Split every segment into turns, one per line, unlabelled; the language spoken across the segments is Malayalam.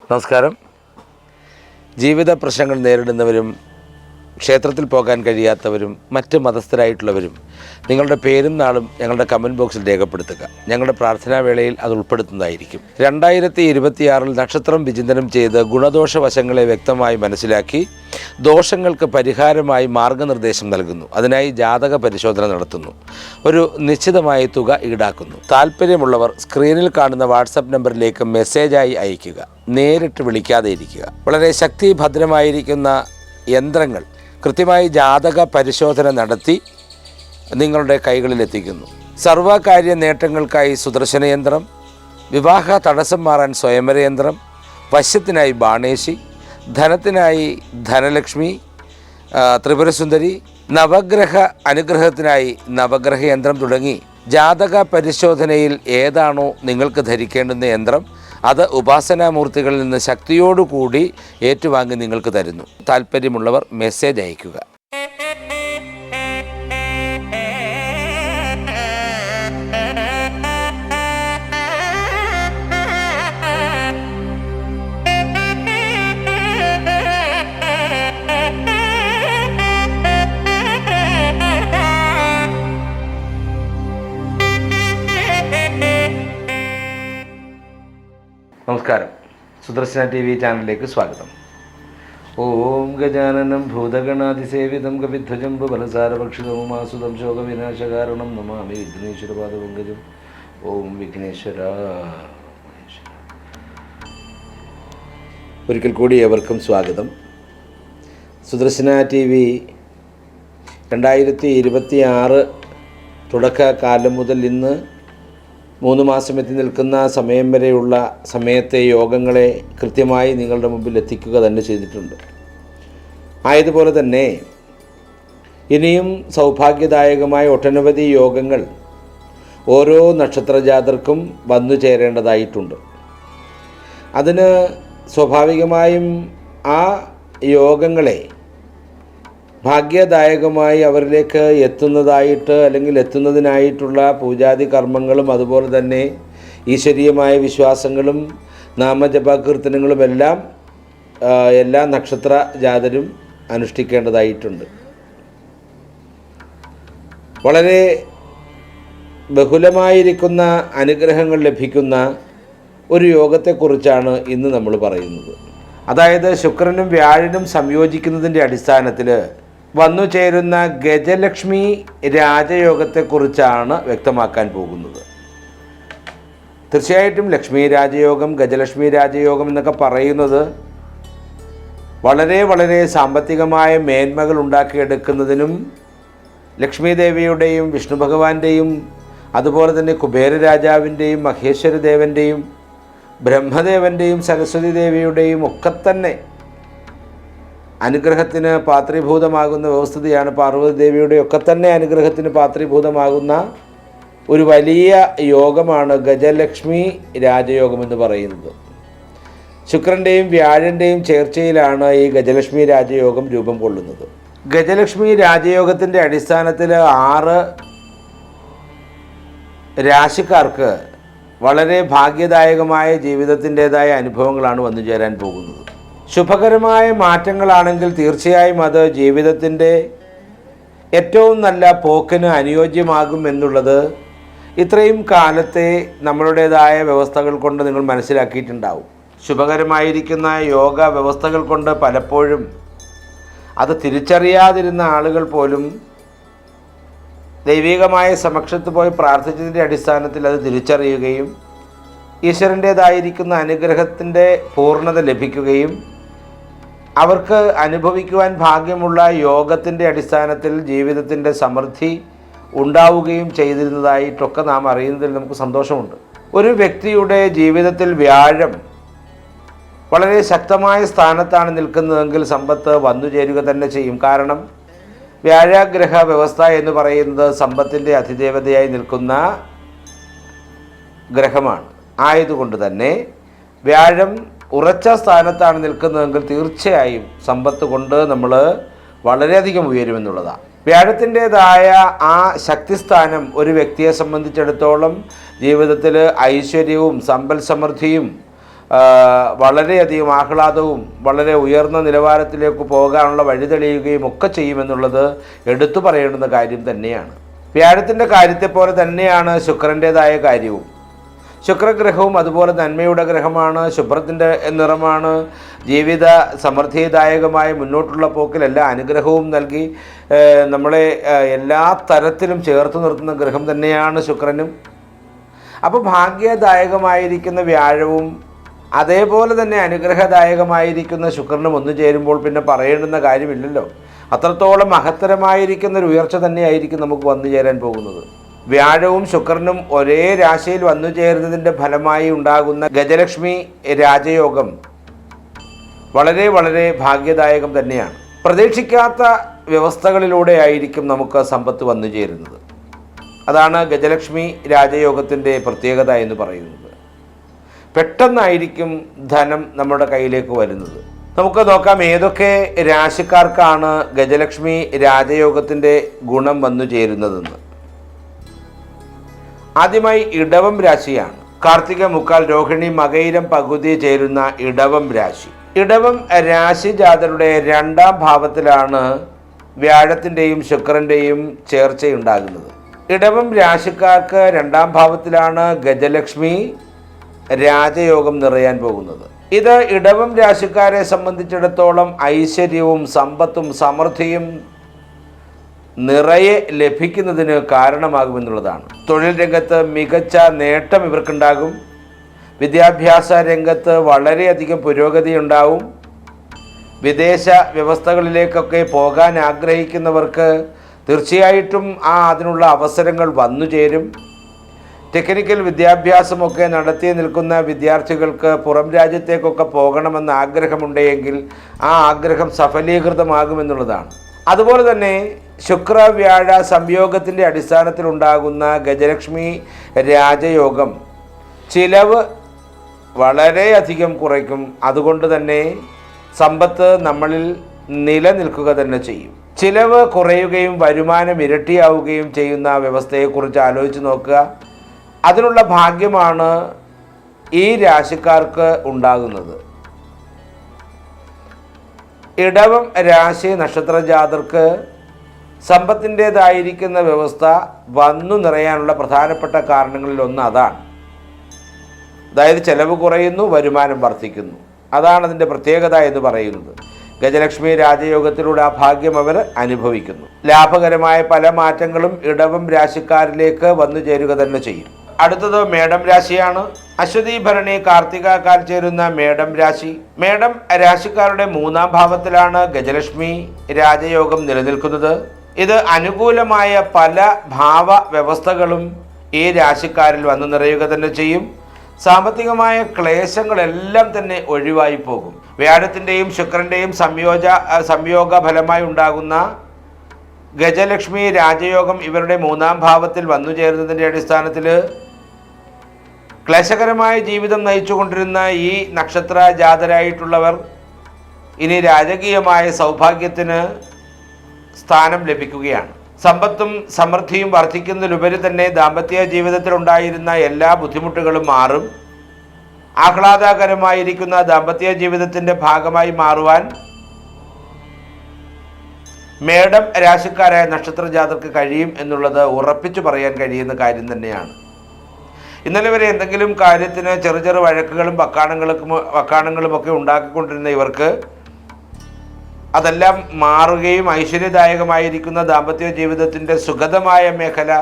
നമസ്കാരം. ജീവിത പ്രശ്നങ്ങൾ നേരിടുന്നവരും ക്ഷേത്രത്തിൽ പോകാൻ കഴിയാത്തവരും മറ്റ് മതസ്ഥരായിട്ടുള്ളവരും നിങ്ങളുടെ പേരും നാളും ഞങ്ങളുടെ കമൻറ്റ് ബോക്സിൽ രേഖപ്പെടുത്തുക. ഞങ്ങളുടെ പ്രാർത്ഥനാ വേളയിൽ അത് ഉൾപ്പെടുത്തുന്നതായിരിക്കും. 2026 നക്ഷത്രം വിചിന്തനം ചെയ്ത് ഗുണദോഷ വശങ്ങളെ വ്യക്തമായി മനസ്സിലാക്കി ദോഷങ്ങൾക്ക് പരിഹാരമായി മാർഗനിർദ്ദേശം നൽകുന്നു. അതിനായി ജാതക പരിശോധന നടത്തുന്നു. ഒരു നിശ്ചിതമായ തുക ഈടാക്കുന്നു. താല്പര്യമുള്ളവർ സ്ക്രീനിൽ കാണുന്ന വാട്സപ്പ് നമ്പറിലേക്ക് മെസ്സേജായി അയയ്ക്കുക. നേരിട്ട് വിളിക്കാതെ ഇരിക്കുക. വളരെ ശക്തിഭദ്രമായിരിക്കുന്ന യന്ത്രങ്ങൾ കൃത്യമായി ജാതക പരിശോധന നടത്തി നിങ്ങളുടെ കൈകളിലെത്തിക്കുന്നു. സർവകാര്യ നേട്ടങ്ങൾക്കായി സുദർശന യന്ത്രം, വിവാഹ തടസ്സം മാറാൻ സ്വയംവര യന്ത്രം, വശ്യത്തിനായി ബാണേശി, ധനത്തിനായി ധനലക്ഷ്മി, ത്രിപുരസുന്ദരി, നവഗ്രഹ അനുഗ്രഹത്തിനായി നവഗ്രഹ യന്ത്രം തുടങ്ങി ജാതക പരിശോധനയിൽ ഏതാണോ നിങ്ങൾക്ക് ധരിക്കേണ്ടുന്ന യന്ത്രം അത് ഉപാസനാമൂർത്തികളിൽ നിന്ന് ശക്തിയോടുകൂടി ഏറ്റുവാങ്ങി നിങ്ങൾക്ക് തരുന്നു. താല്പര്യമുള്ളവർ മെസ്സേജ് അയയ്ക്കുക. നമസ്കാരം. സുദർശന TV ചാനലിലേക്ക് സ്വാഗതം. ഓം ഗജാനനം ഭൂതഗണാതിസേവിതം കവിധ്വജംബു ബലസാരഭക്ഷിതമുമാസുതം ശോകവിനാശകാരണം നമാമി വിഘ്നേശ്വരപാദപങ്കജം. ഓം വിഘ്നേശ്വര. ഒരിക്കൽ കൂടി ഏവർക്കും സ്വാഗതം. സുദർശന TV 2026 തുടക്കകാലം മുതൽ ഇന്ന് 3 മാസം എത്തി നിൽക്കുന്ന സമയം വരെയുള്ള സമയത്തെ യോഗങ്ങളെ കൃത്യമായി നിങ്ങളുടെ മുമ്പിൽ എത്തിക്കുക തന്നെ ചെയ്തിട്ടുണ്ട്. ആയതുപോലെ തന്നെ ഇനിയും സൗഭാഗ്യദായകമായ ഒട്ടനവധി യോഗങ്ങൾ ഓരോ നക്ഷത്രജാതർക്കും വന്നു ചേരേണ്ടതായിട്ടുണ്ട്. അതിന് സ്വാഭാവികമായും ആ യോഗങ്ങളെ ഭാഗ്യദായകമായി അവരിലേക്ക് എത്തുന്നതായിട്ട് അല്ലെങ്കിൽ എത്തുന്നതിനായിട്ടുള്ള പൂജാതി കർമ്മങ്ങളും അതുപോലെ തന്നെ ഈശ്വരീയമായ വിശ്വാസങ്ങളും നാമജപകീർത്തനങ്ങളും എല്ലാം എല്ലാ നക്ഷത്ര ജാതരും അനുഷ്ഠിക്കേണ്ടതായിട്ടുണ്ട്. വളരെ ബഹുലമായിരിക്കുന്ന അനുഗ്രഹങ്ങൾ ലഭിക്കുന്ന ഒരു യോഗത്തെക്കുറിച്ചാണ് ഇന്ന് നമ്മൾ പറയുന്നത്. അതായത് ശുക്രനും വ്യാഴനും സംയോജിക്കുന്നതിൻ്റെ അടിസ്ഥാനത്തിൽ വന്നു ചേരുന്ന ഗജലക്ഷ്മി രാജയോഗത്തെക്കുറിച്ചാണ് വ്യക്തമാക്കാൻ പോകുന്നത്. തീർച്ചയായിട്ടും ലക്ഷ്മി രാജയോഗം, ഗജലക്ഷ്മി രാജയോഗം എന്നൊക്കെ പറയുന്നത് വളരെ വളരെ സാമ്പത്തികമായ മേന്മകൾ ഉണ്ടാക്കിയെടുക്കുന്നതിനും ലക്ഷ്മി ദേവിയുടെയും വിഷ്ണു ഭഗവാന്റെയും അതുപോലെ തന്നെ കുബേര രാജാവിൻ്റെയും മഹേശ്വര ദേവൻ്റെയും ബ്രഹ്മദേവൻ്റെയും സരസ്വതി ദേവിയുടെയും ഒക്കെ തന്നെ അനുഗ്രഹത്തിന് പാത്രീഭൂതമാകുന്ന വ്യവസ്ഥിതിയാണ്. പാർവതി ദേവിയുടെ ഒക്കെ തന്നെ അനുഗ്രഹത്തിന് പാത്രീഭൂതമാകുന്ന ഒരു വലിയ യോഗമാണ് ഗജലക്ഷ്മി രാജയോഗം എന്ന് പറയുന്നത്. ശുക്രൻ്റെയും വ്യാഴൻ്റെയും ചേർച്ചയിലാണ് ഈ ഗജലക്ഷ്മി രാജയോഗം രൂപം കൊള്ളുന്നത്. ഗജലക്ഷ്മി രാജയോഗത്തിൻ്റെ അടിസ്ഥാനത്തിൽ 6 രാശിക്കാർക്ക് വളരെ ഭാഗ്യദായകമായ ജീവിതത്തിൻ്റേതായ അനുഭവങ്ങളാണ് വന്നു ചേരാൻ പോകുന്നത്. ശുഭകരമായ മാറ്റങ്ങളാണെങ്കിൽ തീർച്ചയായും അത് ജീവിതത്തിൻ്റെ ഏറ്റവും നല്ല പോക്കിന് അനുയോജ്യമാകും എന്നുള്ളത് ഇത്രയും കാലത്തെ നമ്മളുടേതായ വ്യവസ്ഥകൾ കൊണ്ട് നിങ്ങൾ മനസ്സിലാക്കിയിട്ടുണ്ടാവും. ശുഭകരമായിരിക്കുന്ന യോഗ വ്യവസ്ഥകൾ കൊണ്ട് പലപ്പോഴും അത് തിരിച്ചറിയാതിരുന്ന ആളുകൾ പോലും ദൈവികമായ സമക്ഷത്ത് പോയി പ്രാർത്ഥിച്ചതിൻ്റെ അടിസ്ഥാനത്തിൽ അത് തിരിച്ചറിയുകയും ഈശ്വരൻ്റേതായിരിക്കുന്ന അനുഗ്രഹത്തിൻ്റെ പൂർണ്ണത ലഭിക്കുകയും അവർക്ക് അനുഭവിക്കുവാൻ ഭാഗ്യമുള്ള യോഗത്തിൻ്റെ അടിസ്ഥാനത്തിൽ ജീവിതത്തിൻ്റെ സമൃദ്ധി ഉണ്ടാവുകയും ചെയ്തിരുന്നതായിട്ടൊക്കെ നാം അറിയുന്നതിൽ നമുക്ക് സന്തോഷമുണ്ട്. ഒരു വ്യക്തിയുടെ ജീവിതത്തിൽ വ്യാഴം വളരെ ശക്തമായ സ്ഥാനത്താണ് നിൽക്കുന്നതെങ്കിൽ സമ്പത്ത് വന്നു ചേരുക തന്നെ ചെയ്യും. കാരണം വ്യാഴഗ്രഹ വ്യവസ്ഥ എന്ന് പറയുന്നത് സമ്പത്തിൻ്റെ അധിദേവതയായി നിൽക്കുന്ന ഗ്രഹമാണ്. ആയതുകൊണ്ട് തന്നെ വ്യാഴം ഉറച്ച സ്ഥാനത്താണ് നിൽക്കുന്നതെങ്കിൽ തീർച്ചയായും സമ്പത്ത് കൊണ്ട് നമ്മൾ വളരെയധികം ഉയരുമെന്നുള്ളതാണ്. വ്യാഴത്തിൻ്റേതായ ആ ശക്തിസ്ഥാനം ഒരു വ്യക്തിയെ സംബന്ധിച്ചിടത്തോളം ജീവിതത്തിൽ ഐശ്വര്യവും സമ്പൽ സമൃദ്ധിയും വളരെയധികം ആഹ്ലാദവും വളരെ ഉയർന്ന നിലവാരത്തിലേക്ക് പോകാനുള്ള വഴി തെളിയുകയും ഒക്കെ ചെയ്യുമെന്നുള്ളത് എടുത്തു പറയേണ്ടുന്ന കാര്യം തന്നെയാണ്. വ്യാഴത്തിൻ്റെ കാര്യത്തെ പോലെ തന്നെയാണ് ശുക്രൻ്റേതായ കാര്യവും. ശുക്രഗ്രഹവും അതുപോലെ നന്മയുടെ ഗ്രഹമാണ്, ശുഭ്രത്തിൻ്റെ നിറമാണ്, ജീവിത സമൃദ്ധിദായകമായ മുന്നോട്ടുള്ള പോക്കിൽ എല്ലാ അനുഗ്രഹവും നൽകി നമ്മളെ എല്ലാ തരത്തിലും ചേർത്ത് നിർത്തുന്ന ഗ്രഹം തന്നെയാണ് ശുക്രനും. അപ്പോൾ ഭാഗ്യദായകമായിരിക്കുന്ന വ്യാഴവും അതേപോലെ തന്നെ അനുഗ്രഹദായകമായിരിക്കുന്ന ശുക്രനും ഒന്നു ചേരുമ്പോൾ പിന്നെ പറയേണ്ടുന്ന കാര്യമില്ലല്ലോ. അത്രത്തോളം മഹത്തരമായിരിക്കുന്ന ഒരു ഉയർച്ച തന്നെയായിരിക്കും നമുക്ക് വന്നു ചേരാൻ പോകുന്നത്. വ്യാഴവും ശുക്രനും ഒരേ രാശിയിൽ വന്നു ചേരുന്നതിൻ്റെ ഫലമായി ഉണ്ടാകുന്ന ഗജലക്ഷ്മി രാജയോഗം വളരെ വളരെ ഭാഗ്യദായകം തന്നെയാണ്. പ്രതീക്ഷിക്കാത്ത വ്യവസ്ഥകളിലൂടെ ആയിരിക്കും നമുക്ക് സമ്പത്ത് വന്നു ചേരുന്നത്. അതാണ് ഗജലക്ഷ്മി രാജയോഗത്തിൻ്റെ പ്രത്യേകത എന്ന് പറയുന്നത്. പെട്ടെന്നായിരിക്കും ധനം നമ്മുടെ കയ്യിലേക്ക് വരുന്നത്. നമുക്ക് നോക്കാം ഏതൊക്കെ രാശിക്കാർക്കാണ് ഗജലക്ഷ്മി രാജയോഗത്തിൻ്റെ ഗുണം വന്നു ചേരുന്നതെന്ന്. ആദ്യമായി ഇടവം രാശിയാണ്. കാർത്തിക മുക്കാൽ രോഹിണി മകയിരം പകുതി ചേരുന്ന ഇടവം രാശി. ഇടവം രാശി ജാതരുടെ 2ാം ഭാവത്തിലാണ് വ്യാഴത്തിൻ്റെയും ശുക്രൻ്റെയും ചേർച്ചയുണ്ടാകുന്നത്. ഇടവം രാശിക്കാർക്ക് 2ാം ഭാവത്തിലാണ് ഗജലക്ഷ്മി രാജയോഗം നിറയാൻ പോകുന്നത്. ഇത് ഇടവം രാശിക്കാരെ സംബന്ധിച്ചിടത്തോളം ഐശ്വര്യവും സമ്പത്തും സമൃദ്ധിയും നിറയെ ലഭിക്കുന്നതിന് കാരണമാകുമെന്നുള്ളതാണ്. തൊഴിൽ രംഗത്ത് മികച്ച നേട്ടം ഇവർക്കുണ്ടാകും. വിദ്യാഭ്യാസ രംഗത്ത് വളരെയധികം പുരോഗതി ഉണ്ടാവും. വിദേശ വ്യവസ്ഥകളിലേക്കൊക്കെ പോകാൻ ആഗ്രഹിക്കുന്നവർക്ക് തീർച്ചയായിട്ടും അതിനുള്ള അവസരങ്ങൾ വന്നു ചേരും. ടെക്നിക്കൽ വിദ്യാഭ്യാസമൊക്കെ നടത്തി നിൽക്കുന്ന വിദ്യാർത്ഥികൾക്ക് പുറം രാജ്യത്തേക്കൊക്കെ പോകണമെന്ന് ആഗ്രഹമുണ്ടെങ്കിൽ ആ ആഗ്രഹം സഫലീകൃതമാകുമെന്നുള്ളതാണ്. അതുപോലെ തന്നെ ശുക്ര വ്യാഴ സംയോഗത്തിൻ്റെ അടിസ്ഥാനത്തിലുണ്ടാകുന്ന ഗജലക്ഷ്മി രാജയോഗം ചിലവ് വളരെയധികം കുറയ്ക്കും. അതുകൊണ്ട് തന്നെ സമ്പത്ത് നമ്മളിൽ നിലനിൽക്കുക തന്നെ ചെയ്യും. ചിലവ് കുറയുകയും വരുമാനം ഇരട്ടിയാവുകയും ചെയ്യുന്ന വ്യവസ്ഥയെക്കുറിച്ച് ആലോചിച്ച് നോക്കുക. അതിനുള്ള ഭാഗ്യമാണ് ഈ രാശിക്കാർക്ക് ഉണ്ടാകുന്നത്. ഇടവം രാശി നക്ഷത്ര ജാതർക്ക് സമ്പത്തിൻ്റേതായിരിക്കുന്ന വ്യവസ്ഥ വന്നു നിറയാനുള്ള പ്രധാനപ്പെട്ട കാരണങ്ങളിൽ ഒന്ന് അതാണ്. അതായത് ചെലവ് കുറയുന്നു, വരുമാനം വർദ്ധിക്കുന്നു. അതാണ് അതിൻ്റെ പ്രത്യേകത എന്ന് പറയുന്നത്. ഗജലക്ഷ്മി രാജയോഗത്തിലൂടെ ആ ഭാഗ്യം അവർ അനുഭവിക്കുന്നു. ലാഭകരമായ പല മാറ്റങ്ങളും ഇടവം രാശിക്കാരിലേക്ക് വന്നു ചേരുക തന്നെ ചെയ്യും. അടുത്തത് മേടം രാശിയാണ്. അശ്വതി ഭരണി കാർത്തിക കാൽ ചേരുന്ന മേടം രാശി. മേടം രാശിക്കാരുടെ 3ാം ഭാവത്തിലാണ് ഗജലക്ഷ്മി രാജയോഗം നിലനിൽക്കുന്നത്. ഇത് അനുകൂലമായ പല ഭാവ വ്യവസ്ഥകളും ഈ രാശിക്കാരിൽ വന്നു നിറയുക തന്നെ ചെയ്യും. സാമ്പത്തികമായ ക്ലേശങ്ങളെല്ലാം തന്നെ ഒഴിവായി പോകും. വ്യാഴത്തിൻ്റെയും ശുക്രൻ്റെയും സംയോഗ ഫലമായി ഉണ്ടാകുന്ന ഗജലക്ഷ്മി രാജയോഗം ഇവരുടെ 3ാം ഭാവത്തിൽ വന്നു ചേരുന്നതിൻ്റെ അടിസ്ഥാനത്തിൽ ക്ലേശകരമായ ജീവിതം നയിച്ചുകൊണ്ടിരുന്ന ഈ നക്ഷത്ര ജാതരായിട്ടുള്ളവർ ഇനി രാജകീയമായ സൗഭാഗ്യത്തിന് സ്ഥാനം ലഭിക്കുകയാണ്. സമ്പത്തും സമൃദ്ധിയും വർദ്ധിക്കുന്നതിലുപരി തന്നെ ദാമ്പത്യ ജീവിതത്തിലുണ്ടായിരുന്ന എല്ലാ ബുദ്ധിമുട്ടുകളും മാറും. ആഹ്ലാദകരമായിരിക്കുന്ന ദാമ്പത്യ ജീവിതത്തിൻ്റെ ഭാഗമായി മാറുവാൻ മേടം രാശിക്കാരായ നക്ഷത്ര ജാതർക്ക് കഴിയും എന്നുള്ളത് ഉറപ്പിച്ചു പറയാൻ കഴിയുന്ന കാര്യം തന്നെയാണ്. ഇന്നലെ വരെ എന്തെങ്കിലും കാര്യത്തിന് ചെറു വഴക്കുകളും വക്കാണങ്ങളുമൊക്കെ ഉണ്ടാക്കിക്കൊണ്ടിരുന്ന ഇവർക്ക് അതെല്ലാം മാറുകയും ഐശ്വര്യദായകമായിരിക്കുന്ന ദാമ്പത്യ ജീവിതത്തിൻ്റെ സുഖദമായ മേഖല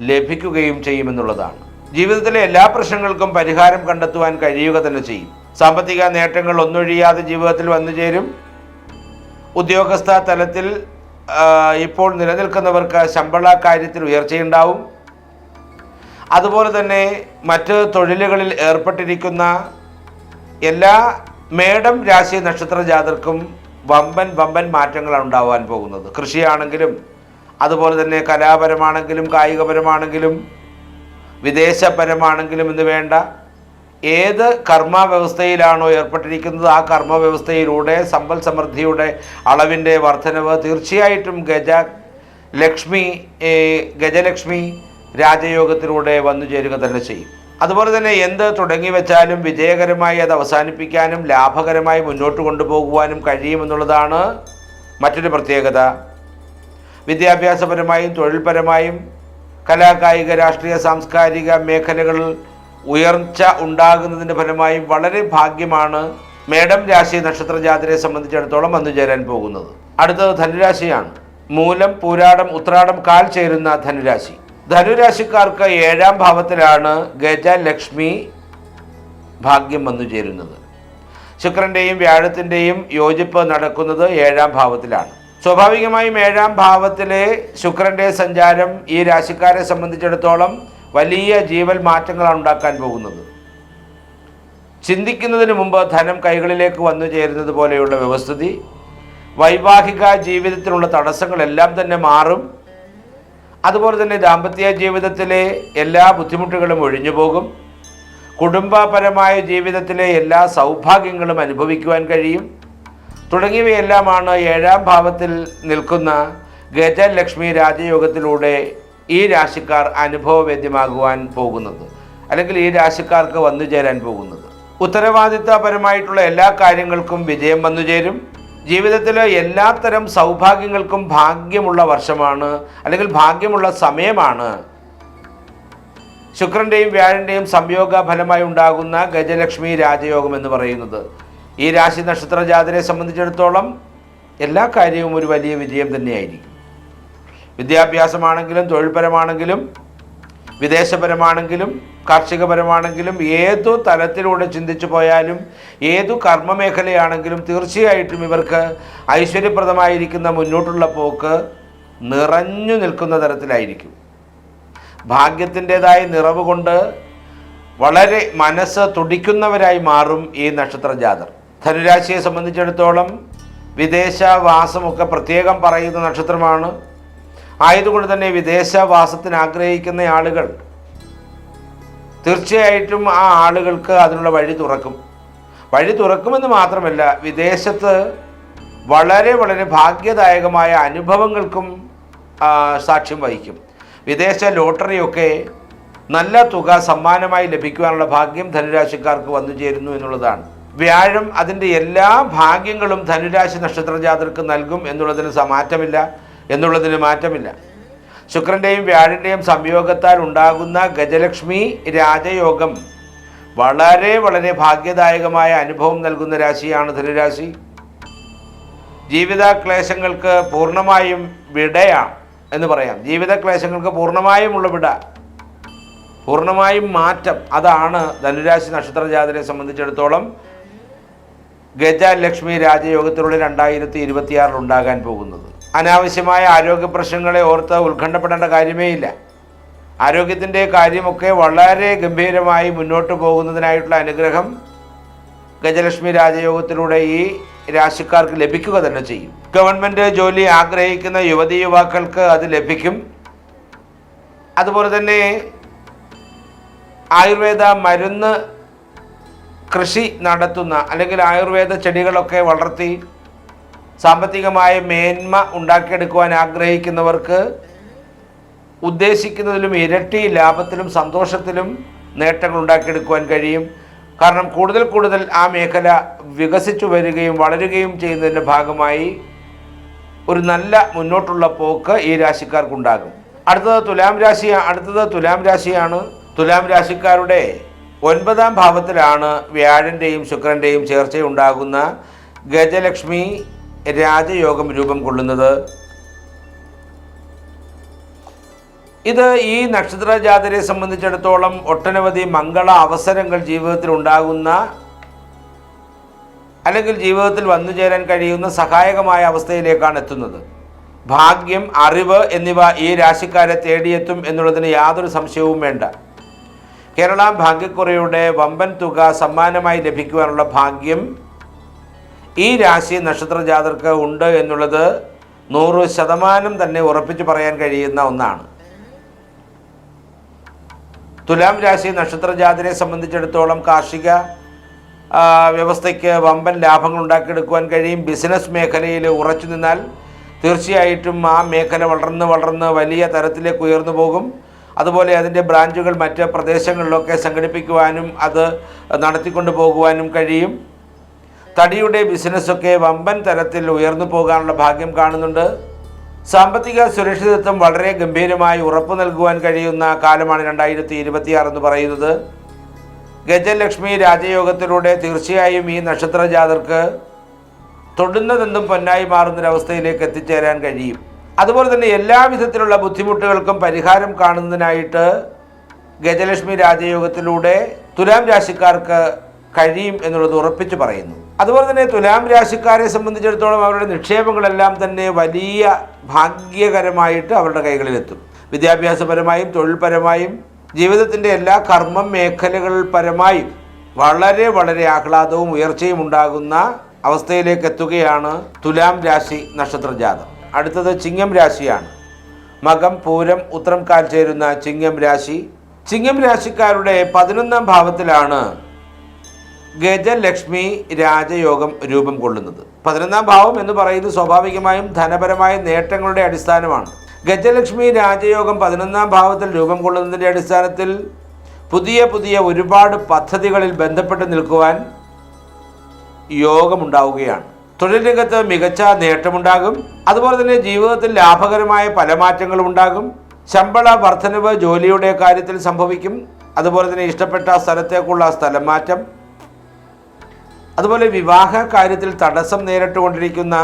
ലഭിക്കുകയും ചെയ്യുമെന്നുള്ളതാണ്. ജീവിതത്തിലെ എല്ലാ പ്രശ്നങ്ങൾക്കും പരിഹാരം കണ്ടെത്തുവാൻ കഴിയുക തന്നെ ചെയ്യും. സാമ്പത്തിക നേട്ടങ്ങൾ ഒന്നൊഴിയാതെ ജീവിതത്തിൽ വന്നു ചേരും. ഉദ്യോഗസ്ഥ തലത്തിൽ ഇപ്പോൾ നിലനിൽക്കുന്നവർക്ക് ശമ്പള കാര്യത്തിൽ ഉയർച്ചയുണ്ടാവും. അതുപോലെ തന്നെ മറ്റ് തൊഴിലുകളിൽ ഏർപ്പെട്ടിരിക്കുന്ന എല്ലാ മേടം രാശി നക്ഷത്ര ജാതർക്കും വമ്പൻ മാറ്റങ്ങളാണ് ഉണ്ടാവാൻ പോകുന്നത്. കൃഷിയാണെങ്കിലും അതുപോലെ തന്നെ കലാപരമാണെങ്കിലും കായികപരമാണെങ്കിലും വിദേശപരമാണെങ്കിലും എന്ന് വേണ്ട ഏത് കർമ്മ വ്യവസ്ഥയിലാണോ ഏർപ്പെട്ടിരിക്കുന്നത് ആ കർമ്മ വ്യവസ്ഥയിലൂടെ സമ്പൽ സമൃദ്ധിയുടെ അളവിൻ്റെ വർധനവ് തീർച്ചയായിട്ടും ഗജലക്ഷ്മി രാജയോഗത്തിലൂടെ വന്നു ചേരുക തന്നെ ചെയ്യും. അതുപോലെ തന്നെ എന്ത് തുടങ്ങി വെച്ചാലും വിജയകരമായി അത് അവസാനിപ്പിക്കാനും ലാഭകരമായി മുന്നോട്ട് കൊണ്ടുപോകുവാനും കഴിയുമെന്നുള്ളതാണ് മറ്റൊരു പ്രത്യേകത. വിദ്യാഭ്യാസപരമായും തൊഴിൽപരമായും കലാകായിക രാഷ്ട്രീയ സാംസ്കാരിക മേഖലകളിൽ ഉയർച്ച ഉണ്ടാകുന്നതിൻ്റെ ഫലമായി വളരെ ഭാഗ്യമാണ് മേടം രാശി നക്ഷത്ര ജാതരെ സംബന്ധിച്ചിടത്തോളം വന്നു ചേരാൻ പോകുന്നത്. അടുത്തത് ധനുരാശിയാണ്. മൂലം പൂരാടം ഉത്രാടം കാൽ ചേരുന്ന ധനുരാശി. ധനുരാശിക്കാർക്ക് 7ാം ഭാവത്തിലാണ് ഗജലക്ഷ്മി ഭാഗ്യം വന്നു ചേരുന്നത്. ശുക്രൻ്റെയും വ്യാഴത്തിൻ്റെയും യോജിപ്പ് നടക്കുന്നത് 7ാം ഭാവത്തിലാണ്. സ്വാഭാവികമായും 7ാം ഭാവത്തിലെ ശുക്രൻ്റെ സഞ്ചാരം ഈ രാശിക്കാരെ സംബന്ധിച്ചിടത്തോളം വലിയ ജീവൽ മാറ്റങ്ങളാണ് ഉണ്ടാക്കാൻ പോകുന്നത്. ചിന്തിക്കുന്നതിന് മുമ്പ് ധനം കൈകളിലേക്ക് വന്നു ചേരുന്നത് പോലെയുള്ള വ്യവസ്ഥിതി, വൈവാഹിക ജീവിതത്തിലുള്ള തടസ്സങ്ങളെല്ലാം തന്നെ മാറും. അതുപോലെ തന്നെ ദാമ്പത്യ ജീവിതത്തിലെ എല്ലാ ബുദ്ധിമുട്ടുകളും ഒഴിഞ്ഞു പോകും. കുടുംബപരമായ ജീവിതത്തിലെ എല്ലാ സൗഭാഗ്യങ്ങളും അനുഭവിക്കുവാൻ കഴിയും. തുടങ്ങിയവയെല്ലാമാണ് 7ാം ഭാവത്തിൽ നിൽക്കുന്ന ഗജലക്ഷ്മി രാജയോഗത്തിലൂടെ ഈ രാശിക്കാർ അനുഭവവേദ്യമാകുവാൻ പോകുന്നത്, അല്ലെങ്കിൽ ഈ രാശിക്കാർക്ക് വന്നു ചേരാൻ പോകുന്നത്. ഉത്തരവാദിത്തപരമായിട്ടുള്ള എല്ലാ കാര്യങ്ങൾക്കും വിജയം വന്നു ചേരും. ജീവിതത്തിലെ എല്ലാത്തരം സൗഭാഗ്യങ്ങൾക്കും ഭാഗ്യമുള്ള വർഷമാണ്, അല്ലെങ്കിൽ ഭാഗ്യമുള്ള സമയമാണ് ശുക്രൻ്റെയും വ്യാഴൻ്റെയും സംയോഗ ഫലമായി ഉണ്ടാകുന്ന ഗജലക്ഷ്മി രാജയോഗം എന്ന് പറയുന്നത്. ഈ രാശി നക്ഷത്ര ജാതരെ സംബന്ധിച്ചിടത്തോളം എല്ലാ കാര്യവും ഒരു വലിയ വിജയം തന്നെയായിരിക്കും. വിദ്യാഭ്യാസമാണെങ്കിലും തൊഴിൽപരമാണെങ്കിലും വിദേശപരമാണെങ്കിലും കാർഷികപരമാണെങ്കിലും ഏതു തലത്തിലൂടെ ചിന്തിച്ചു പോയാലും ഏതു കർമ്മമേഖലയാണെങ്കിലും തീർച്ചയായിട്ടും ഇവർക്ക് ഐശ്വര്യപ്രദമായിരിക്കുന്ന മുന്നോട്ടുള്ള പോക്ക് നിറഞ്ഞു നിൽക്കുന്ന തരത്തിലായിരിക്കും. ഭാഗ്യത്തിൻ്റെതായ നിറവ് കൊണ്ട് വളരെ മനസ്സ് തുടിക്കുന്നവരായി മാറും ഈ നക്ഷത്ര ജാതർ. ധനുരാശിയെ സംബന്ധിച്ചിടത്തോളം വിദേശവാസമൊക്കെ പ്രത്യേകം പറയുന്ന നക്ഷത്രമാണ്. ആയതുകൊണ്ട് തന്നെ വിദേശവാസത്തിന് ആഗ്രഹിക്കുന്ന ആളുകൾ തീർച്ചയായിട്ടും ആ ആളുകൾക്ക് അതിനുള്ള വഴി തുറക്കുമെന്ന് മാത്രമല്ല, വിദേശത്ത് വളരെ വളരെ ഭാഗ്യദായകമായ അനുഭവങ്ങൾക്കും സാക്ഷ്യം വഹിക്കും. വിദേശ ലോട്ടറിയൊക്കെ നല്ല തുക സമ്മാനമായി ലഭിക്കുവാനുള്ള ഭാഗ്യം ധനുരാശിക്കാർക്ക് വന്നു ചേരുന്നു എന്നുള്ളതാണ്. വ്യാഴം അതിൻ്റെ എല്ലാ ഭാഗ്യങ്ങളും ധനുരാശി നക്ഷത്ര ജാതർക്ക് നൽകും എന്നുള്ളതിന് മാറ്റമില്ല. ശുക്രൻ്റെയും വ്യാഴൻ്റെയും സംയോഗത്താൽ ഉണ്ടാകുന്ന ഗജലക്ഷ്മി രാജയോഗം വളരെ വളരെ ഭാഗ്യദായകമായ അനുഭവം നൽകുന്ന രാശിയാണ് ധനുരാശി. ജീവിത ക്ലേശങ്ങൾക്ക് പൂർണ്ണമായും വിടയാണ് എന്ന് പറയാം. ജീവിത ക്ലേശങ്ങൾക്ക് പൂർണ്ണമായുമുള്ള വിട, പൂർണ്ണമായും മാറ്റം, അതാണ് ധനുരാശി നക്ഷത്ര ജാതരെ സംബന്ധിച്ചിടത്തോളം ഗജലക്ഷ്മി രാജയോഗത്തിലൂടെ 2026 ഉണ്ടാകാൻ പോകുന്നത്. അനാവശ്യമായ ആരോഗ്യ പ്രശ്നങ്ങളെ ഓർത്ത് ഉത്കണ്ഠപ്പെടേണ്ട കാര്യമേ ഇല്ല. ആരോഗ്യത്തിൻ്റെ കാര്യമൊക്കെ വളരെ ഗംഭീരമായി മുന്നോട്ട് പോകുന്നതിനായിട്ടുള്ള അനുഗ്രഹം ഗജലക്ഷ്മി രാജയോഗത്തിലൂടെ ഈ രാശിക്കാർക്ക് ലഭിക്കുക തന്നെ ചെയ്യും. ഗവൺമെൻറ് ജോലി ആഗ്രഹിക്കുന്ന യുവതി യുവാക്കൾക്ക് അത് ലഭിക്കും. അതുപോലെ തന്നെ ആയുർവേദ മരുന്ന് കൃഷി നടത്തുന്ന, അല്ലെങ്കിൽ ആയുർവേദ ചെടികളൊക്കെ വളർത്തി സാമ്പത്തികമായ മേന്മ ഉണ്ടാക്കിയെടുക്കുവാൻ ആഗ്രഹിക്കുന്നവർക്ക് ഉദ്ദേശിക്കുന്നതിലും ഇരട്ടി ലാഭത്തിലും സന്തോഷത്തിലും നേട്ടങ്ങൾ ഉണ്ടാക്കിയെടുക്കുവാൻ കഴിയും. കാരണം കൂടുതൽ ആ മേഖല വികസിച്ചു വരികയും വളരുകയും ചെയ്യുന്നതിൻ്റെ ഭാഗമായി ഒരു നല്ല മുന്നോട്ടുള്ള പോക്ക് ഈ രാശിക്കാർക്കുണ്ടാകും. അടുത്തത് തുലാം രാശിയാണ്. തുലാം രാശിക്കാരുടെ 9ാം ഭാവത്തിലാണ് വ്യാഴൻ്റെയും ശുക്രൻ്റെയും ചേർച്ചയുണ്ടാകുന്ന ഗജലക്ഷ്മി രാജയോഗം രൂപം കൊള്ളുന്നത്. ഇത് ഈ നക്ഷത്ര ജാതരെ സംബന്ധിച്ചിടത്തോളം ഒട്ടനവധി മംഗള അവസരങ്ങൾ ജീവിതത്തിൽ ഉണ്ടാകുന്ന, അല്ലെങ്കിൽ ജീവിതത്തിൽ വന്നു ചേരാൻ കഴിയുന്ന സഹായകമായ അവസ്ഥയിലേക്കാണ് എത്തുന്നത്. ഭാഗ്യം, അറിവ് എന്നിവ ഈ രാശിക്കാരെ തേടിയെത്തും എന്നുള്ളതിന് യാതൊരു സംശയവും വേണ്ട. കേരള ഭാഗ്യക്കുറിയുടെ വമ്പൻ തുക സമ്മാനമായി ലഭിക്കുവാനുള്ള ഭാഗ്യം ഈ രാശി നക്ഷത്ര ജാതർക്ക് ഉണ്ട് എന്നുള്ളത് 100% തന്നെ ഉറപ്പിച്ച് പറയാൻ കഴിയുന്ന ഒന്നാണ്. തുലാം രാശി നക്ഷത്ര ജാതരെ സംബന്ധിച്ചിടത്തോളം കാർഷിക വ്യവസ്ഥയ്ക്ക് വമ്പൻ ലാഭങ്ങൾ ഉണ്ടാക്കിയെടുക്കുവാൻ കഴിയും. ബിസിനസ് മേഖലയിൽ ഉറച്ചു നിന്നാൽ തീർച്ചയായിട്ടും ആ മേഖല വളർന്ന് വലിയ തരത്തിലേക്ക് ഉയർന്നു പോകും. അതുപോലെ അതിൻ്റെ ബ്രാഞ്ചുകൾ മറ്റ് പ്രദേശങ്ങളിലൊക്കെ സംഘടിപ്പിക്കുവാനും അത് നടത്തിക്കൊണ്ടു പോകുവാനും കഴിയും. തടിയുടെ ബിസിനസ്സൊക്കെ വമ്പൻ തരത്തിൽ ഉയർന്നു പോകാനുള്ള ഭാഗ്യം കാണുന്നുണ്ട്. സാമ്പത്തിക സുരക്ഷിതത്വം വളരെ ഗംഭീരമായി ഉറപ്പു നൽകുവാൻ കഴിയുന്ന കാലമാണ് 2026 എന്ന് പറയുന്നത്. ഗജലക്ഷ്മി രാജയോഗത്തിലൂടെ തീർച്ചയായും ഈ നക്ഷത്ര ജാതർക്ക് തൊടുന്നതെന്തും പൊന്നായി മാറുന്നൊരവസ്ഥയിലേക്ക് എത്തിച്ചേരാൻ കഴിയും. അതുപോലെ തന്നെ എല്ലാവിധത്തിലുള്ള ബുദ്ധിമുട്ടുകൾക്കും പരിഹാരം കാണുന്നതിനായിട്ട് ഗജലക്ഷ്മി രാജയോഗത്തിലൂടെ തുലാം രാശിക്കാർക്ക് കഴിയും എന്നുള്ളത് ഉറപ്പിച്ചു പറയുന്നു. അതുപോലെ തന്നെ തുലാം രാശിക്കാരെ സംബന്ധിച്ചിടത്തോളം അവരുടെ നിക്ഷേപങ്ങളെല്ലാം തന്നെ വലിയ ഭാഗ്യകരമായിട്ട് അവരുടെ കൈകളിലെത്തും. വിദ്യാഭ്യാസപരമായും തൊഴിൽപരമായും ജീവിതത്തിൻ്റെ എല്ലാ കർമ്മ മേഖലകൾ പരമായും വളരെ വളരെ ആഹ്ലാദവും ഉയർച്ചയും ഉണ്ടാകുന്ന അവസ്ഥയിലേക്ക് എത്തുകയാണ് തുലാം രാശി നക്ഷത്ര ജാതം. അടുത്തത് ചിങ്ങം രാശിയാണ്. മകം, പൂരം, ഉത്രം കാൽ ചേരുന്ന ചിങ്ങം രാശി. ചിങ്ങം രാശിക്കാരുടെ 11ാം ഭാവത്തിലാണ് ഗജലക്ഷ്മി രാജയോഗം രൂപം കൊള്ളുന്നത്. 11ാം ഭാവം എന്ന് പറയുന്നത് സ്വാഭാവികമായും ധനപരമായ നേട്ടങ്ങളുടെ അടിസ്ഥാനമാണ്. ഗജലക്ഷ്മി രാജയോഗം 11ാം ഭാവത്തിൽ രൂപം കൊള്ളുന്നതിൻ്റെ അടിസ്ഥാനത്തിൽ പുതിയ പുതിയ ഒരുപാട് പദ്ധതികളിൽ ബന്ധപ്പെട്ട് നിൽക്കുവാൻ യോഗമുണ്ടാവുകയാണ്. തൊഴിൽ രംഗത്ത് മികച്ച നേട്ടമുണ്ടാകും. അതുപോലെ തന്നെ ജീവിതത്തിൽ ലാഭകരമായ പല മാറ്റങ്ങളും ഉണ്ടാകും. ശമ്പള വർധനവ് ജോലിയുടെ കാര്യത്തിൽ സംഭവിക്കും. അതുപോലെ തന്നെ ഇഷ്ടപ്പെട്ട സ്ഥലത്തേക്കുള്ള സ്ഥലം മാറ്റം, അതുപോലെ വിവാഹ കാര്യത്തിൽ തടസ്സം നേരിട്ടുകൊണ്ടിരിക്കുന്ന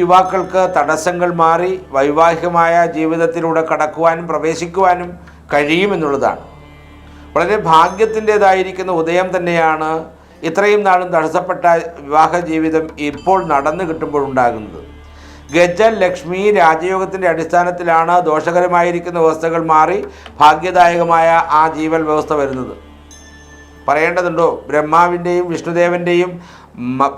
യുവാക്കൾക്ക് തടസ്സങ്ങൾ മാറി വൈവാഹികമായ ജീവിതത്തിലൂടെ കടക്കുവാനും പ്രവേശിക്കുവാനും കഴിയുമെന്നുള്ളതാണ്. വളരെ ഭാഗ്യത്തിൻ്റെതായിരിക്കുന്ന ഉദയം തന്നെയാണ് ഇത്രയും നാളും തടസ്സപ്പെട്ട വിവാഹ ജീവിതം ഇപ്പോൾ നടന്നു കിട്ടുമ്പോഴുണ്ടാകുന്നത്. ഗജലക്ഷ്മി രാജയോഗത്തിൻ്റെ അടിസ്ഥാനത്തിലാണ് ദോഷകരമായിരിക്കുന്ന വ്യവസ്ഥകൾ മാറി ഭാഗ്യദായകമായ ആ ജീവൽ വ്യവസ്ഥ വരുന്നത്. പറയേണ്ടതുണ്ടോ? ബ്രഹ്മാവിൻ്റെയും വിഷ്ണുദേവൻ്റെയും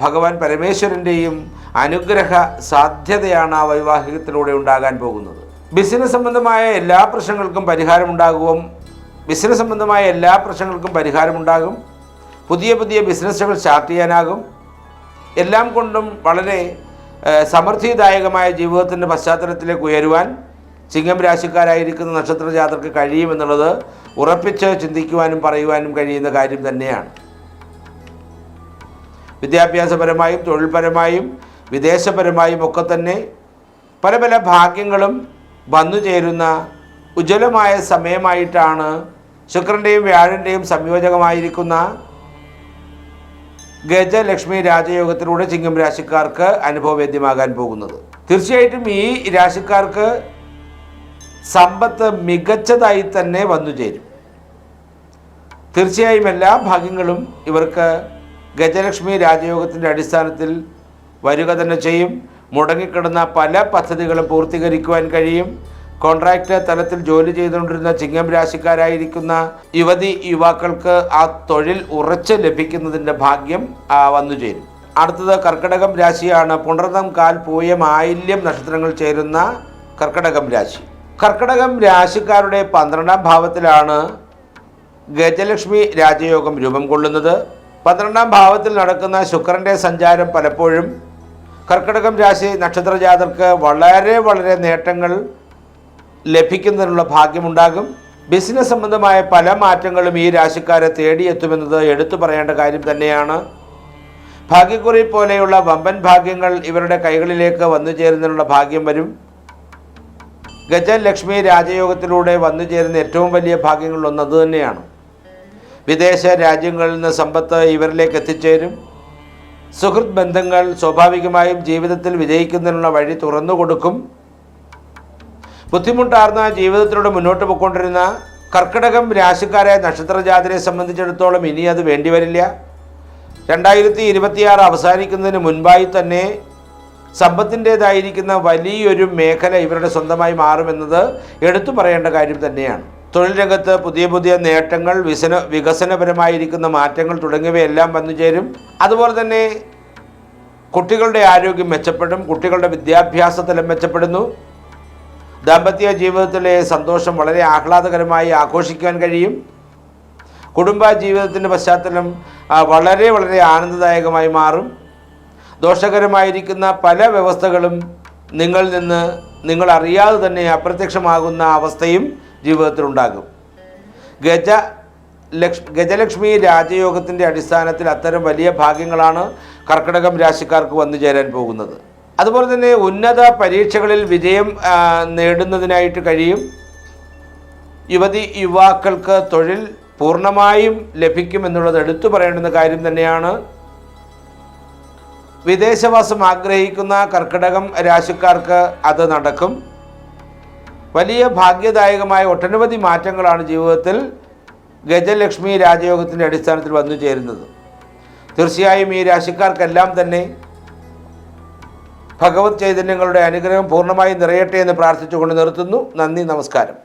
ഭഗവാൻ പരമേശ്വരൻ്റെയും അനുഗ്രഹ സാധ്യതയാണ് ആ വൈവാഹികത്തിലൂടെ ഉണ്ടാകാൻ പോകുന്നത്. ബിസിനസ് സംബന്ധമായ എല്ലാ പ്രശ്നങ്ങൾക്കും പരിഹാരമുണ്ടാകും. പുതിയ പുതിയ ബിസിനസ്സുകൾ സ്റ്റാർട്ട് ചെയ്യാനാകും. എല്ലാം കൊണ്ടും വളരെ സമൃദ്ധിദായകമായ ജീവിതത്തിൻ്റെ പശ്ചാത്തലത്തിലേക്ക് ഉയരുവാൻ ചിങ്ങം രാശിക്കാരായിരിക്കുന്ന നക്ഷത്ര ജാതർക്ക് കഴിയുമെന്നുള്ളത് ഉറപ്പിച്ച് ചിന്തിക്കുവാനും പറയുവാനും കഴിയുന്ന കാര്യം തന്നെയാണ്. വിദ്യാഭ്യാസപരമായും തൊഴിൽപരമായും വിദേശപരമായും ഒക്കെ തന്നെ പല പല ഭാഗ്യങ്ങളും വന്നു ചേരുന്ന ഉജ്ജ്വലമായ സമയമായിട്ടാണ് ശുക്രൻ്റെയും വ്യാഴൻ്റെയും സംയോജകമായിരിക്കുന്ന ഗജലക്ഷ്മി രാജയോഗത്തിലൂടെ ചിങ്ങം രാശിക്കാർക്ക് അനുഭവവേദ്യമാകാൻ പോകുന്നത്. തീർച്ചയായിട്ടും ഈ രാശിക്കാർക്ക് സമ്പത്ത് മികച്ചതായി തന്നെ വന്നു ചേരും. തീർച്ചയായും എല്ലാ ഭാഗ്യങ്ങളും ഇവർക്ക് ഗജലക്ഷ്മി രാജയോഗത്തിൻ്റെ അടിസ്ഥാനത്തിൽ വരിക തന്നെ ചെയ്യും. മുടങ്ങിക്കിടന്ന പല പദ്ധതികളും പൂർത്തീകരിക്കുവാൻ കഴിയും. കോൺട്രാക്ട് തലത്തിൽ ജോലി ചെയ്തുകൊണ്ടിരുന്ന ചിങ്ങം രാശിക്കാരായിരിക്കുന്ന യുവാക്കൾക്ക് ആ തൊഴിൽ ഉറച്ച് ലഭിക്കുന്നതിൻ്റെ ഭാഗ്യം വന്നു ചേരും. അടുത്തത് കർക്കിടകം രാശിയാണ്. പുണർതം, കാൽ, പൂയം, ആയില്യം നക്ഷത്രങ്ങൾ ചേരുന്ന കർക്കിടകം രാശി. കർക്കിടകം രാശിക്കാരുടെ 12ാം ഭാവത്തിലാണ് ഗജലക്ഷ്മി രാജയോഗം രൂപം കൊള്ളുന്നത്. 12ാം ഭാവത്തിൽ നടക്കുന്ന ശുക്രൻ്റെ സഞ്ചാരം പലപ്പോഴും കർക്കിടകം രാശി നക്ഷത്ര ജാതർക്ക് വളരെ വളരെ നേട്ടങ്ങൾ ലഭിക്കുന്നതിനുള്ള ഭാഗ്യമുണ്ടാകും. ബിസിനസ് സംബന്ധമായ പല മാറ്റങ്ങളും ഈ രാശിക്കാരെ തേടിയെത്തുമെന്നത് എടുത്തു പറയേണ്ട കാര്യം തന്നെയാണ്. ഭാഗ്യക്കുറി പോലെയുള്ള വമ്പൻ ഭാഗ്യങ്ങൾ ഇവരുടെ കൈകളിലേക്ക് വന്നു ചേരുന്നതിനുള്ള ഭാഗ്യം വരും. ഗജലക്ഷ്മി രാജയോഗത്തിലൂടെ വന്നു ചേരുന്ന ഏറ്റവും വലിയ ഭാഗ്യങ്ങളിലൊന്ന് അതുതന്നെയാണ്. വിദേശ രാജ്യങ്ങളിൽ നിന്ന് സമ്പത്ത് ഇവരിലേക്ക് എത്തിച്ചേരും. സുഹൃത്ത് ബന്ധങ്ങൾ സ്വാഭാവികമായും ജീവിതത്തിൽ വിജയിക്കുന്നതിനുള്ള വഴി തുറന്നു കൊടുക്കും. ബുദ്ധിമുട്ടാർന്ന ജീവിതത്തിലൂടെ മുന്നോട്ട് പോയിക്കൊണ്ടിരുന്ന കർക്കിടകം രാശിക്കാരായ നക്ഷത്രജാതരെ സംബന്ധിച്ചിടത്തോളം ഇനി അത് വേണ്ടിവരില്ല. 2026 അവസാനിക്കുന്നതിന് മുൻപായി തന്നെ സമ്പത്തിൻ്റേതായിരിക്കുന്ന വലിയൊരു മേഖല ഇവരുടെ സ്വന്തമായി മാറുമെന്നത് എടുത്തു പറയേണ്ട കാര്യം തന്നെയാണ്. തൊഴിൽ രംഗത്ത് പുതിയ പുതിയ നേട്ടങ്ങൾ, വികസനപരമായിരിക്കുന്ന മാറ്റങ്ങൾ തുടങ്ങിയവയെല്ലാം വന്നു ചേരും. അതുപോലെ തന്നെ കുട്ടികളുടെ ആരോഗ്യം മെച്ചപ്പെടും. കുട്ടികളുടെ വിദ്യാഭ്യാസ തലം മെച്ചപ്പെടുന്നു. ദാമ്പത്യ ജീവിതത്തിലെ സന്തോഷം വളരെ ആഹ്ലാദകരമായി ആഘോഷിക്കാൻ കഴിയും. കുടുംബ ജീവിതത്തിൻ്റെ പശ്ചാത്തലം വളരെ വളരെ ആനന്ദദായകമായി മാറും. ദോഷകരമായിരിക്കുന്ന പല വ്യവസ്ഥകളും നിങ്ങളിൽ നിന്ന് നിങ്ങൾ അറിയാതെ തന്നെ അപ്രത്യക്ഷമാകുന്ന അവസ്ഥയും ജീവിതത്തിലുണ്ടാകും. ഗജലക്ഷ്മി രാജയോഗത്തിൻ്റെ അടിസ്ഥാനത്തിൽ അത്തരം വലിയ ഭാഗ്യങ്ങളാണ് കർക്കിടകം രാശിക്കാർക്ക് വന്നു ചേരാൻ പോകുന്നത്. അതുപോലെ തന്നെ ഉന്നത പരീക്ഷകളിൽ വിജയം നേടുന്നതിനായിട്ട് കഴിയും. യുവാക്കൾക്ക് തൊഴിൽ പൂർണ്ണമായും ലഭിക്കുമെന്നുള്ളത് എടുത്തു പറയേണ്ടുന്ന കാര്യം തന്നെയാണ്. വിദേശവാസം ആഗ്രഹിക്കുന്ന കർക്കിടകം രാശിക്കാർക്ക് അത് നടക്കും. വലിയ ഭാഗ്യദായകമായ ഒട്ടനവധി മാറ്റങ്ങളാണ് ജീവിതത്തിൽ ഗജലക്ഷ്മി രാജയോഗത്തിൻ്റെ അടിസ്ഥാനത്തിൽ വന്നു ചേരുന്നത്. തീർച്ചയായും ഈ രാശിക്കാർക്കെല്ലാം തന്നെ ഭഗവത് ചൈതന്യങ്ങളുടെ അനുഗ്രഹം പൂർണ്ണമായും നിറയട്ടെ എന്ന് പ്രാർത്ഥിച്ചുകൊണ്ട് നിർത്തുന്നു. നന്ദി, നമസ്കാരം.